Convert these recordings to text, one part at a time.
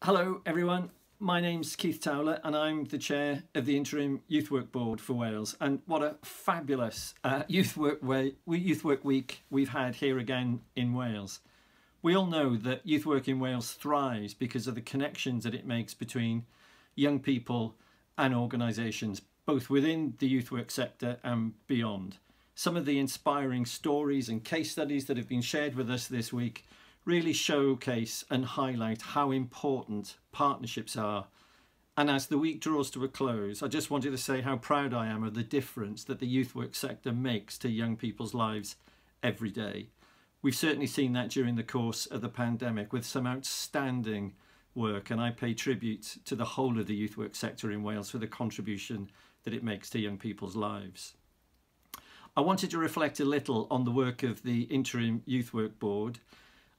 Hello everyone, my name's Keith Towler and I'm the chair of the Interim Youth Work Board for Wales, and what a fabulous Youth Work Week we've had here again in Wales. We all know that Youth Work in Wales thrives because of the connections that it makes between young people and organisations, both within the youth work sector and beyond. Some of the inspiring stories and case studies that have been shared with us this week really showcase and highlight how important partnerships are. And as the week draws to a close, I just wanted to say how proud I am of the difference that the youth work sector makes to young people's lives every day. We've certainly seen that during the course of the pandemic with some outstanding work, and I pay tribute to the whole of the youth work sector in Wales for the contribution that it makes to young people's lives. I wanted to reflect a little on the work of the Interim Youth Work Board.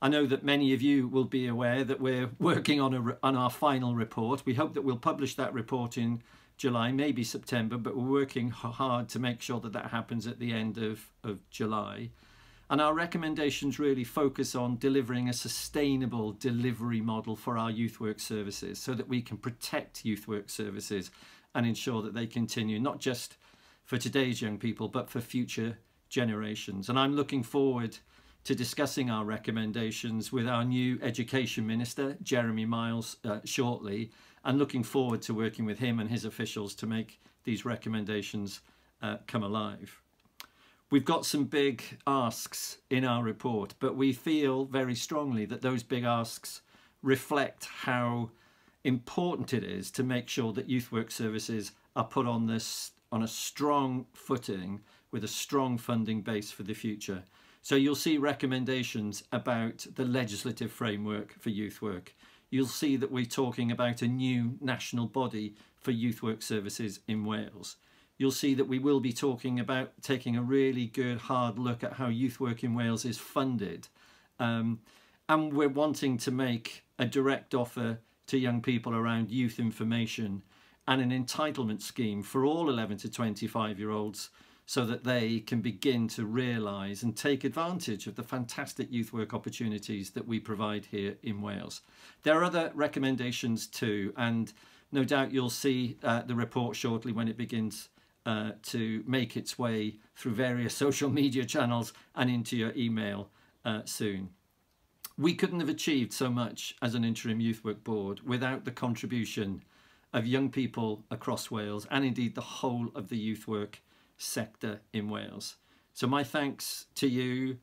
I know that many of you will be aware that we're working on our final report. We hope that we'll publish that report in July, maybe September, but we're working hard to make sure that that happens at the end of July. And our recommendations really focus on delivering a sustainable delivery model for our youth work services so that we can protect youth work services and ensure that they continue, not just for today's young people, but for future generations. And I'm looking forward to discussing our recommendations with our new Education Minister, Jeremy Miles, shortly, and looking forward to working with him and his officials to make these recommendations come alive. We've got some big asks in our report, but we feel very strongly that those big asks reflect how important it is to make sure that youth work services are put on a strong footing with a strong funding base for the future. So you'll see recommendations about the legislative framework for youth work. You'll see that we're talking about a new national body for youth work services in Wales. You'll see that we will be talking about taking a really good hard look at how youth work in Wales is funded. And we're wanting to make a direct offer to young people around youth information and an entitlement scheme for all 11 to 25-year-olds so that they can begin to realise and take advantage of the fantastic youth work opportunities that we provide here in Wales. There are other recommendations too, and no doubt you'll see the report shortly when it begins to make its way through various social media channels and into your email soon. We couldn't have achieved so much as an Interim Youth Work Board without the contribution of young people across Wales and indeed the whole of the youth work sector in Wales. So my thanks to you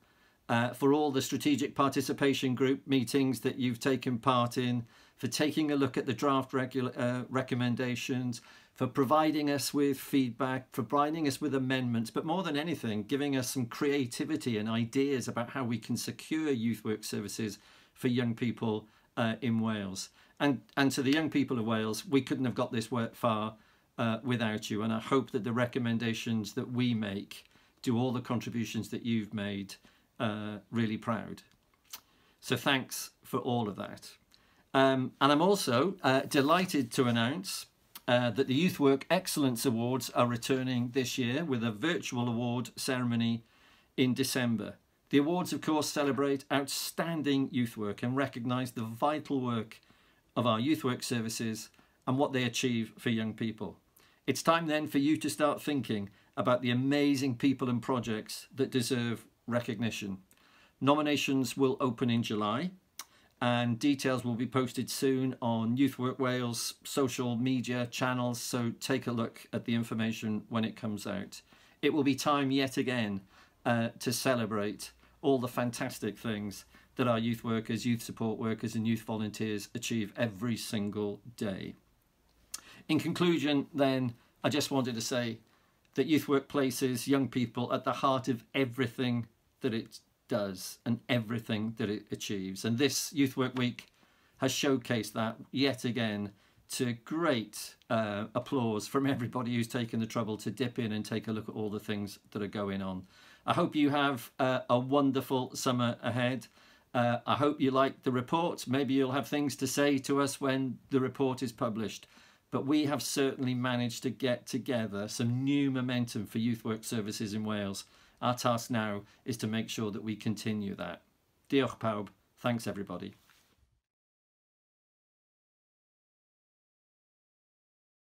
for all the strategic participation group meetings that you've taken part in, for taking a look at the draft recommendations, for providing us with feedback, for providing us with amendments, but more than anything, giving us some creativity and ideas about how we can secure youth work services for young people in Wales. And to the young people of Wales, we couldn't have got this work far without you, and I hope that the recommendations that we make do all the contributions that you've made really proud. So thanks for all of that. And I'm also delighted to announce that the Youth Work Excellence Awards are returning this year with a virtual award ceremony in December. The awards, of course, celebrate outstanding youth work and recognise the vital work of our youth work services and what they achieve for young people. It's time then for you to start thinking about the amazing people and projects that deserve recognition. Nominations will open in July and details will be posted soon on Youth Work Wales social media channels, so take a look at the information when it comes out. It will be time yet again to celebrate all the fantastic things that our youth workers, youth support workers and youth volunteers achieve every single day. In conclusion then, I just wanted to say that youth work places young people at the heart of everything that it does and everything that it achieves. And this Youth Work Week has showcased that yet again to great applause from everybody who's taken the trouble to dip in and take a look at all the things that are going on. I hope you have a wonderful summer ahead. I hope you like the report. Maybe you'll have things to say to us when the report is published. But we have certainly managed to get together some new momentum for youth work services in Wales. Our task now is to make sure that we continue that. Diolch pawb. Thanks everybody.